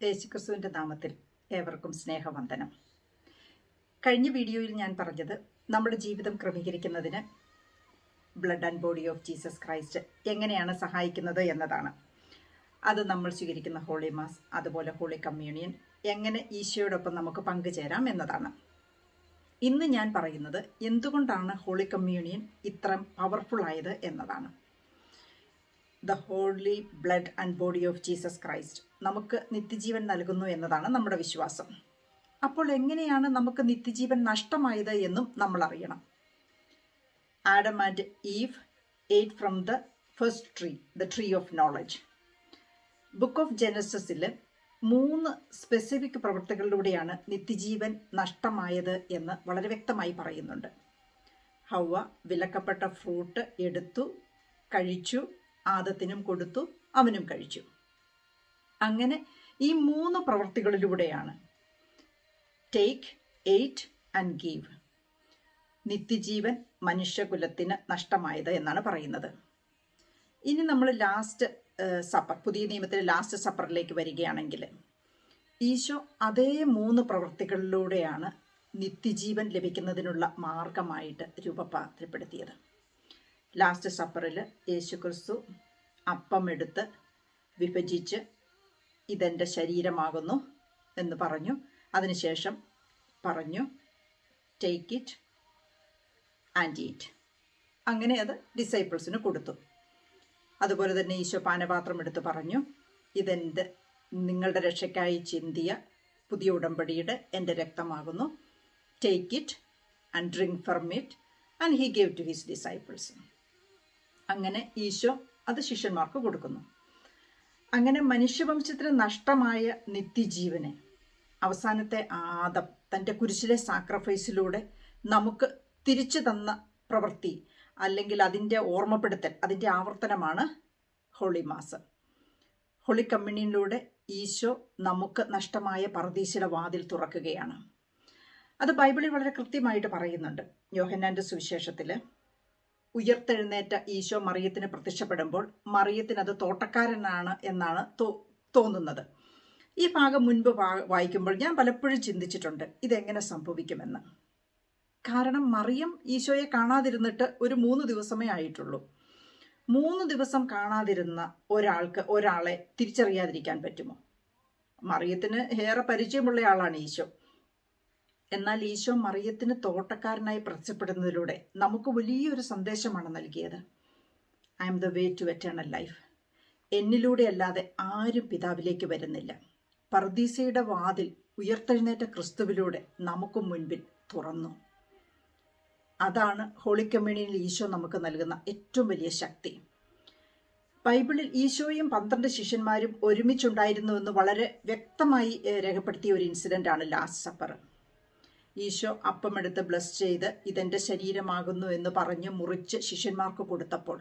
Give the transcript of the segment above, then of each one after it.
യേശുക്രിസ്തുവിൻ്റെ നാമത്തിൽ ഏവർക്കും സ്നേഹവന്ദനം. കഴിഞ്ഞ വീഡിയോയിൽ ഞാൻ പറഞ്ഞത് നമ്മുടെ ജീവിതം ക്രമീകരിക്കുന്നതിന് blood and body of Jesus Christ എങ്ങനെയാണ് സഹായിക്കുന്നത് എന്നതാണ്. അത് നമ്മൾ സ്വീകരിക്കുന്ന ഹോളി മാസ്, അതുപോലെ ഹോളി കമ്മ്യൂണിയൻ എങ്ങനെ ഈശോയോടൊപ്പം നമുക്ക് പങ്കുചേരാം എന്നതാണ്. ഇന്ന് ഞാൻ പറയുന്നത് എന്തുകൊണ്ടാണ് ഹോളി കമ്മ്യൂണിയൻ ഇത്ര പവർഫുൾ ആയത് എന്നതാണ്. The holy blood and body of Jesus Christ നമുക്ക് നിത്യജീവൻ നൽകുന്നു എന്നതാണ് നമ്മുടെ വിശ്വാസം. അപ്പോൾ എങ്ങനെയാണ് നമുക്ക് നിത്യജീവൻ നഷ്ടമായത് എന്നും നമ്മൾ അറിയണം. Adam and Eve ate from the first tree, the tree of knowledge. Book of ജെനസിസിൽ 3 സ്പെസിഫിക് പ്രവൃത്തികളിലൂടെയാണ് നിത്യജീവൻ നഷ്ടമായത് എന്ന് വളരെ വ്യക്തമായി പറയുന്നുണ്ട്. ഹൗവ വിലക്കപ്പെട്ട ഫ്രൂട്ട് എടുത്തു, കഴിച്ചു, ആദത്തിനും കൊടുത്തു, അവനും കഴിച്ചു. അങ്ങനെ ഈ 3 പ്രവൃത്തികളിലൂടെയാണ് ടേക്ക്, എയ്റ്റ് ആൻഡ് ഗീവ് നിത്യജീവൻ മനുഷ്യകുലത്തിന് നഷ്ടമായത് എന്നാണ് പറയുന്നത്. ഇനി നമ്മൾ ലാസ്റ്റ് സപ്പർ, പുതിയ നിയമത്തിലെ ലാസ്റ്റ് സപ്പറിലേക്ക് വരികയാണെങ്കിൽ ഈശോ അതേ 3 പ്രവൃത്തികളിലൂടെയാണ് നിത്യജീവൻ ലഭിക്കുന്നതിനുള്ള മാർഗമായിട്ട് രൂപപ്പെടുത്തിയത്. ലാസ്റ്റ് സപ്പറിൽ യേശുക്രിസ്തു അപ്പം എടുത്ത് വിഭജിച്ച് ഇതെൻ്റെ ശരീരമാകുന്നു എന്ന് പറഞ്ഞു. അതിനുശേഷം പറഞ്ഞു ടേക്ക് ഇറ്റ് ആൻഡ് ഈറ്റ്. അങ്ങനെ അത് ഡിസൈപ്പിൾസിന് കൊടുത്തു. അതുപോലെ തന്നെ ഈശോ പാനപാത്രം എടുത്ത് പറഞ്ഞു, ഇതെൻ്റെ നിങ്ങളുടെ രക്ഷയ്ക്കായി ചിന്തിയ പുതിയ ഉടമ്പടിയുടെ എൻ്റെ രക്തമാകുന്നു. Take it and drink from it and he gave to his disciples. അങ്ങനെ ഈശോ അത് ശിഷ്യന്മാർക്ക് കൊടുക്കുന്നു. അങ്ങനെ മനുഷ്യവംശത്തിന് നഷ്ടമായ നിത്യജീവനെ അവസാനത്തെ ആദം തൻ്റെ കുരിശിലെ സാക്രിഫൈസിലൂടെ നമുക്ക് തിരിച്ചു തന്ന പ്രവൃത്തി, അല്ലെങ്കിൽ അതിൻ്റെ ഓർമ്മപ്പെടുത്തൽ, അതിൻ്റെ ആവർത്തനമാണ് ഹോളി മാസ്. ഹോളി കമ്മ്യൂണിയനിലൂടെ ഈശോ നമുക്ക് നഷ്ടമായ പറുദീസയുടെ വാതിൽ തുറക്കുകയാണ്. അത് ബൈബിളിൽ വളരെ കൃത്യമായിട്ട് പറയുന്നുണ്ട്. യോഹന്നാൻ്റെ സുവിശേഷത്തിൽ ഉയർത്തെഴുന്നേറ്റ ഈശോ മറിയത്തിന് പ്രത്യക്ഷപ്പെടുമ്പോൾ മറിയത്തിന് അത് തോട്ടക്കാരനാണ് എന്നാണ് തോന്നുന്നത്. ഈ ഭാഗം മുൻപ് വായിക്കുമ്പോൾ ഞാൻ പലപ്പോഴും ചിന്തിച്ചിട്ടുണ്ട് ഇതെങ്ങനെ സംഭവിക്കുമെന്ന്. കാരണം മറിയം ഈശോയെ കാണാതിരുന്നിട്ട് ഒരു 3 ദിവസമേ ആയിട്ടുള്ളൂ. 3 ദിവസം കാണാതിരുന്ന ഒരാളെ തിരിച്ചറിയാതിരിക്കാൻ പറ്റുമോ? മറിയത്തിന് ഏറെ പരിചയമുള്ള ആളാണ് ഈശോ. എന്നാൽ ഈശോ മറിയത്തിന് തോട്ടക്കാരനായി പ്രത്യക്ഷപ്പെടുന്നതിലൂടെ നമുക്ക് വലിയൊരു സന്ദേശമാണ് നൽകിയത്. I am the way to eternal life. എന്നിലൂടെ അല്ലാതെ ആരും പിതാവിലേക്ക് വരുന്നില്ല. പറുദീസയുടെ വാതിൽ ഉയർത്തെഴുന്നേറ്റ ക്രിസ്തുവിലൂടെ നമുക്ക് മുൻപിൽ തുറന്നു. അതാണ് ഹോളി കമ്മ്യൂണിയനിൽ ഈശോ നമുക്ക് നൽകുന്ന ഏറ്റവും വലിയ ശക്തി. ബൈബിളിൽ ഈശോയും 12 ശിഷ്യന്മാരും ഒരുമിച്ചുണ്ടായിരുന്നുവെന്ന് വളരെ വ്യക്തമായി രേഖപ്പെടുത്തിയ ഒരു ഇൻസിഡൻ്റ് ആണ് ലാസ്റ്റ് സപ്പർ. ഈശോ അപ്പമെടുത്ത് ബ്ലസ് ചെയ്ത് ഇതെൻ്റെ ശരീരമാകുന്നു എന്ന് പറഞ്ഞ് മുറിച്ച് ശിഷ്യന്മാർക്ക് കൊടുത്തപ്പോൾ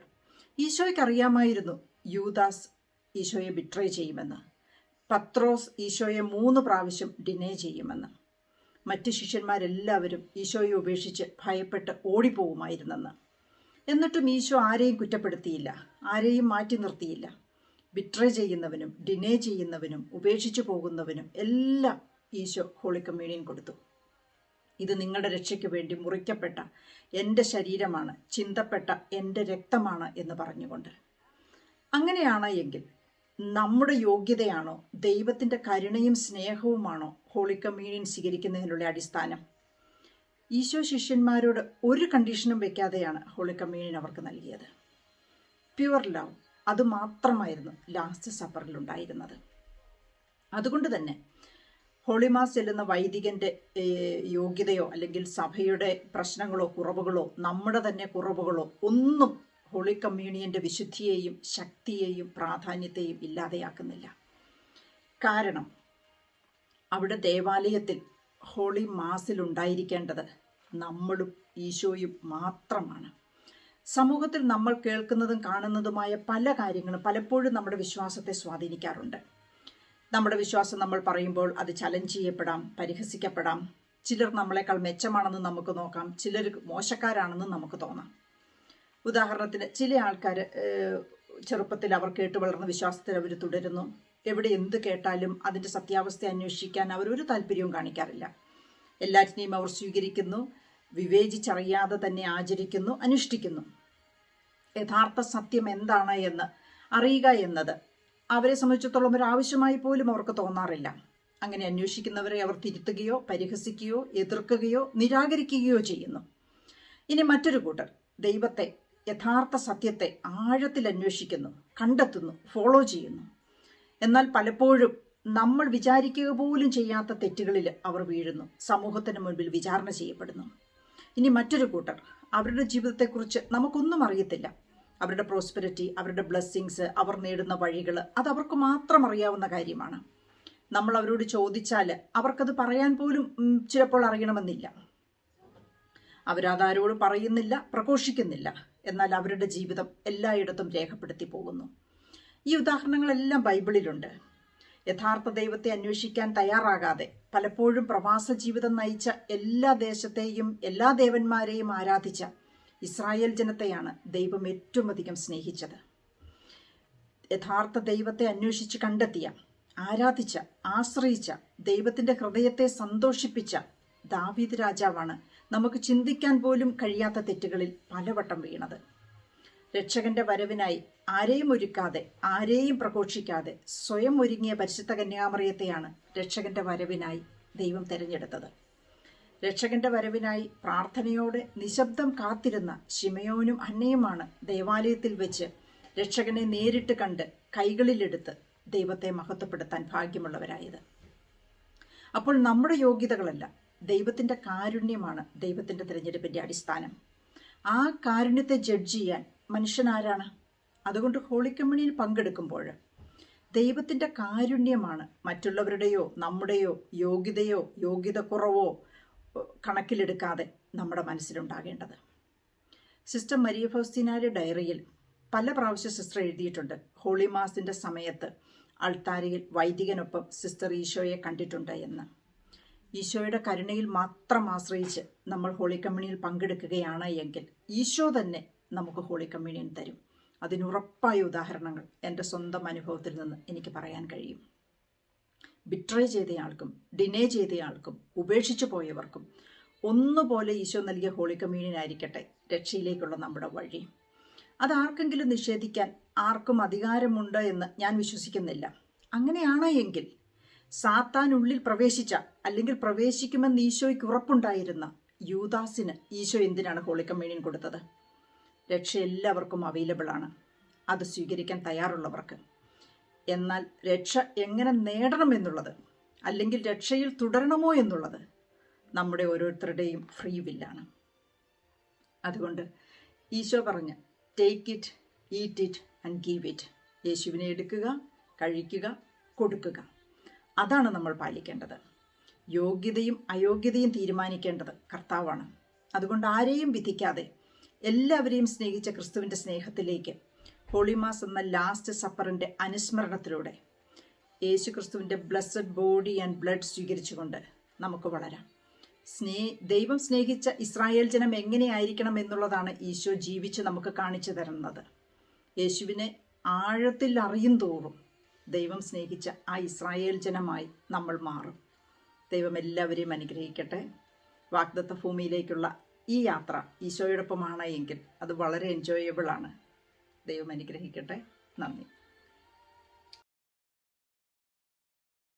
ഈശോയ്ക്ക് അറിയാമായിരുന്നു യൂദാസ് ഈശോയെ ബിട്രേ ചെയ്യുമെന്ന്, പത്രോസ് ഈശോയെ 3 പ്രാവശ്യം ഡിനേ ചെയ്യുമെന്ന്. മറ്റ് ശിഷ്യന്മാരെല്ലാവരും ഈശോയെ ഉപേക്ഷിച്ച് ഭയപ്പെട്ട് ഓടിപ്പോകുമായിരുന്നെന്ന്. എന്നിട്ടും ഈശോ ആരെയും കുറ്റപ്പെടുത്തിയില്ല, ആരെയും മാറ്റി നിർത്തിയില്ല. ബിട്രേ ചെയ്യുന്നവനും ഡിനേ ചെയ്യുന്നവനും ഉപേക്ഷിച്ചു പോകുന്നവനും എല്ലാം ഈശോ ഹോളി കമ്മ്യൂണിയൻ കൊടുത്തു. ഇത് നിങ്ങളുടെ രക്ഷയ്ക്ക് വേണ്ടി മുറിക്കപ്പെട്ട എൻ്റെ ശരീരമാണ്, ചിന്തപ്പെട്ട എൻ്റെ രക്തമാണ് എന്ന് പറഞ്ഞുകൊണ്ട്. അങ്ങനെയാണ് എങ്കിൽ നമ്മുടെ യോഗ്യതയാണോ, ദൈവത്തിൻ്റെ കരുണയും സ്നേഹവുമാണോ ഹോളി കമ്മ്യൂണിയൻ സ്വീകരിക്കുന്നതിനുള്ള അടിസ്ഥാനം? ഈശോ ശിഷ്യന്മാരോട് ഒരു കണ്ടീഷനും വെക്കാതെയാണ് ഹോളി കമ്മ്യൂണിയൻ അവർക്ക് നൽകിയത്. പ്യുവർ ലവ്, അതുമാത്രമായിരുന്നു ലാസ്റ്റ് സപ്പറിലുണ്ടായിരുന്നത്. അതുകൊണ്ട് തന്നെ ഹോളി മാസ് ചെല്ലുന്ന വൈദികൻ്റെ യോഗ്യതയോ അല്ലെങ്കിൽ സഭയുടെ പ്രശ്നങ്ങളോ കുറവുകളോ നമ്മുടെ തന്നെ കുറവുകളോ ഒന്നും ഹോളി കമ്മ്യൂണിയൻ്റെ വിശുദ്ധിയെയും ശക്തിയെയും പ്രാധാന്യത്തെയും ഇല്ലാതെയാക്കുന്നില്ല. കാരണം അവിടെ ദേവാലയത്തിൽ ഹോളി മാസിൽ ഉണ്ടായിരിക്കേണ്ടത് നമ്മളും ഈശോയും മാത്രമാണ്. സമൂഹത്തിൽ നമ്മൾ കേൾക്കുന്നതും കാണുന്നതുമായ പല കാര്യങ്ങളും പലപ്പോഴും നമ്മുടെ വിശ്വാസത്തെ സ്വാധീനിക്കാറുണ്ട്. നമ്മുടെ വിശ്വാസം നമ്മൾ പറയുമ്പോൾ അത് ചലഞ്ച് ചെയ്യപ്പെടാം, പരിഹസിക്കപ്പെടാം. ചിലർ നമ്മളെക്കാൾ മെച്ചമാണെന്ന് നമുക്ക് നോക്കാം, ചിലർ മോശക്കാരാണെന്ന് നമുക്ക് തോന്നാം. ഉദാഹരണത്തിന് ചില ആൾക്കാർ ചെറുപ്പത്തിൽ അവർ കേട്ട് വളർന്ന വിശ്വാസത്തിൽ അവർ തുടരുന്നു. എവിടെ എന്ത് കേട്ടാലും അതിൻ്റെ സത്യാവസ്ഥ അന്വേഷിക്കാൻ അവരൊരു താല്പര്യവും കാണിക്കാറില്ല. എല്ലാറ്റിനെയും അവർ സ്വീകരിക്കുന്നു, വിവേചിച്ചറിയാതെ തന്നെ ആചരിക്കുന്നു, അനുഷ്ഠിക്കുന്നു. യഥാർത്ഥ സത്യം എന്താണ് എന്ന് അറിയുക എന്നത് അവരെ സംബന്ധിച്ചിടത്തോളം ഒരു ആവശ്യമായി പോലും അവർക്ക് തോന്നാറില്ല. അങ്ങനെ അന്വേഷിക്കുന്നവരെ അവർ തിരുത്തുകയോ പരിഹസിക്കുകയോ എതിർക്കുകയോ നിരാകരിക്കുകയോ ചെയ്യുന്നു. ഇനി മറ്റൊരു കൂട്ടർ ദൈവത്തെ, യഥാർത്ഥ സത്യത്തെ ആഴത്തിൽ അന്വേഷിക്കുന്നു, കണ്ടെത്തുന്നു, ഫോളോ ചെയ്യുന്നു. എന്നാൽ പലപ്പോഴും നമ്മൾ വിചാരിക്കുക പോലും ചെയ്യാത്ത തെറ്റുകളിൽ അവർ വീഴുന്നു, സമൂഹത്തിന് മുൻപിൽ വിചാരണ ചെയ്യപ്പെടുന്നു. ഇനി മറ്റൊരു കൂട്ടർ, അവരുടെ ജീവിതത്തെക്കുറിച്ച് നമുക്കൊന്നും അറിയത്തില്ല. അവരുടെ പ്രോസ്പെരിറ്റി, അവരുടെ ബ്ലെസ്സിങ്സ്, അവർ നേടുന്ന വഴികൾ, അത് അവർക്ക് മാത്രം അറിയാവുന്ന കാര്യമാണ്. നമ്മൾ അവരോട് ചോദിച്ചാൽ അവർക്കത് പറയാൻ പോലും ചിലപ്പോൾ അറിയണമെന്നില്ല. അവരതാരോട് പറയുന്നില്ല, പ്രഘോഷിക്കുന്നില്ല. എന്നാൽ അവരുടെ ജീവിതം എല്ലായിടത്തും രേഖപ്പെടുത്തി പോകുന്നു. ഈ ഉദാഹരണങ്ങളെല്ലാം ബൈബിളിലുണ്ട്. യഥാർത്ഥ ദൈവത്തെ അന്വേഷിക്കാൻ തയ്യാറാകാതെ പലപ്പോഴും പ്രവാസ ജീവിതം നയിച്ച എല്ലാ ദേശത്തെയും എല്ലാ ദേവന്മാരെയും ആരാധിച്ച ഇസ്രായേൽ ജനത്തെയാണ് ദൈവം ഏറ്റവും അധികം സ്നേഹിച്ചത്. യഥാർത്ഥ ദൈവത്തെ അന്വേഷിച്ച് കണ്ടെത്തിയ, ആരാധിച്ച, ആശ്രയിച്ച, ദൈവത്തിൻ്റെ ഹൃദയത്തെ സന്തോഷിപ്പിച്ച ദാവീദ് രാജാവാണ് നമുക്ക് ചിന്തിക്കാൻ പോലും കഴിയാത്ത തെറ്റുകളിൽ പലവട്ടം വീണത്. രക്ഷകന്റെ വരവിനായി ആരെയും ഒരുക്കാതെ, ആരെയും പ്രഘോഷിക്കാതെ സ്വയം ഒരുങ്ങിയ പരിശുദ്ധ കന്യാമറിയത്തെയാണ് രക്ഷകന്റെ വരവിനായി ദൈവം തിരഞ്ഞെടുത്തത്. രക്ഷകന്റെ വരവിനായി പ്രാർത്ഥനയോടെ നിശബ്ദം കാത്തിരുന്ന ശിമയോനും അന്നയുമാണ് ദേവാലയത്തിൽ വെച്ച് രക്ഷകനെ നേരിട്ട് കണ്ട് കൈകളിലെടുത്ത് ദൈവത്തെ മഹത്വപ്പെടുത്താൻ ഭാഗ്യമുള്ളവരായത്. അപ്പോൾ നമ്മുടെ യോഗ്യതകളല്ല, ദൈവത്തിൻ്റെ കാരുണ്യമാണ് ദൈവത്തിൻ്റെ തിരഞ്ഞെടുപ്പിൻ്റെ അടിസ്ഥാനം. ആ കാരുണ്യത്തെ ജഡ്ജ് ചെയ്യാൻ മനുഷ്യനാരാണ്? അതുകൊണ്ട് ഹോളി കമ്മ്യൂണിയിൽ പങ്കെടുക്കുമ്പോൾ ദൈവത്തിൻ്റെ കാരുണ്യമാണ് മറ്റുള്ളവരുടെയോ നമ്മുടെയോ യോഗ്യതയോ യോഗ്യത കുറവോ കണക്കിലെടുക്കാതെ നമ്മുടെ മനസ്സിലുണ്ടാകേണ്ടത്. സിസ്റ്റർ മരിയ ഫൗസ്റ്റീനായുടെ ഡയറിയിൽ പല പ്രാവശ്യം സിസ്റ്റർ എഴുതിയിട്ടുണ്ട്, ഹോളി മാസിൻ്റെ സമയത്ത് അൾത്താരയിൽ വൈദികനൊപ്പം സിസ്റ്റർ ഈശോയെ കണ്ടിട്ടുണ്ട് എന്ന്. ഈശോയുടെ കരുണയിൽ മാത്രം ആശ്രയിച്ച് നമ്മൾ ഹോളി കമ്മ്യൂണിയിൽ പങ്കെടുക്കുകയാണ് എങ്കിൽ ഈശോ തന്നെ നമുക്ക് ഹോളി കമ്മ്യൂണിയൻ തരും. അതിനുറപ്പായ ഉദാഹരണങ്ങൾ എൻ്റെ സ്വന്തം അനുഭവത്തിൽ നിന്ന് എനിക്ക് പറയാൻ കഴിയും. ബിട്രേ ചെയ്തയാൾക്കും ഡിനേ ചെയ്തയാൾക്കും ഉപേക്ഷിച്ചു പോയവർക്കും ഒന്നുപോലെ ഈശോ നൽകിയ ഹോളി കമ്മ്യൂണിയൻ ആയിരിക്കട്ടെ രക്ഷയിലേക്കുള്ള നമ്മുടെ വഴി. അതാർക്കെങ്കിലും നിഷേധിക്കാൻ ആർക്കും അധികാരമുണ്ട് എന്ന് ഞാൻ വിശ്വസിക്കുന്നില്ല. അങ്ങനെയാണ് എങ്കിൽ സാത്താൻ ഉള്ളിൽ പ്രവേശിച്ച, അല്ലെങ്കിൽ പ്രവേശിക്കുമെന്ന് ഈശോയ്ക്ക് ഉറപ്പുണ്ടായിരുന്ന യൂദാസിന് ഈശോ എന്തിനാണ് ഹോളി കമ്മ്യൂണിയൻ കൊടുത്തത്? രക്ഷ എല്ലാവർക്കും അവൈലബിൾ ആണ്, അത് സ്വീകരിക്കാൻ തയ്യാറുള്ളവർക്ക്. എന്നാൽ രക്ഷ എങ്ങനെ നേടണം എന്നുള്ളത്, അല്ലെങ്കിൽ രക്ഷയിൽ തുടരണമോ എന്നുള്ളത് നമ്മുടെ ഓരോരുത്തരുടെയും ഫ്രീ വില്ലാണ്. അതുകൊണ്ട് ഈശോ പറഞ്ഞ take it, eat it and give it, യേശുവിനെ എടുക്കുക, കഴിക്കുക, കൊടുക്കുക, അതാണ് നമ്മൾ പാലിക്കേണ്ടത്. യോഗ്യതയും അയോഗ്യതയും തീരുമാനിക്കേണ്ടത് കർത്താവാണ്. അതുകൊണ്ട് ആരെയും വിധിക്കാതെ എല്ലാവരെയും സ്നേഹിച്ച ക്രിസ്തുവിൻ്റെ സ്നേഹത്തിലേക്ക് ഹോളിമാസ് എന്ന ലാസ്റ്റ് സപ്പറിൻ്റെ അനുസ്മരണത്തിലൂടെ യേശു ക്രിസ്തുവിൻ്റെ ബ്ലെസ്സഡ് ബോഡി ആൻഡ് ബ്ലഡ് സ്വീകരിച്ചുകൊണ്ട് നമുക്ക് വളരാം. ദൈവം സ്നേഹിച്ച ഇസ്രായേൽ ജനം എങ്ങനെയായിരിക്കണം എന്നുള്ളതാണ് ഈശോ ജീവിച്ച് നമുക്ക് കാണിച്ചു തരുന്നത്. യേശുവിനെ ആഴത്തിൽ അറിയും തോറും ദൈവം സ്നേഹിച്ച ആ ഇസ്രായേൽ ജനമായി നമ്മൾ മാറും. ദൈവം എല്ലാവരെയും അനുഗ്രഹിക്കട്ടെ. വാഗ്ദത്ത ഭൂമിയിലേക്കുള്ള ഈ യാത്ര ഈശോയോടൊപ്പമാണ് എങ്കിൽ അത് വളരെ എൻജോയബിൾ ആണ്. ദൈവം അനുഗ്രഹിക്കട്ടെ. നന്ദി.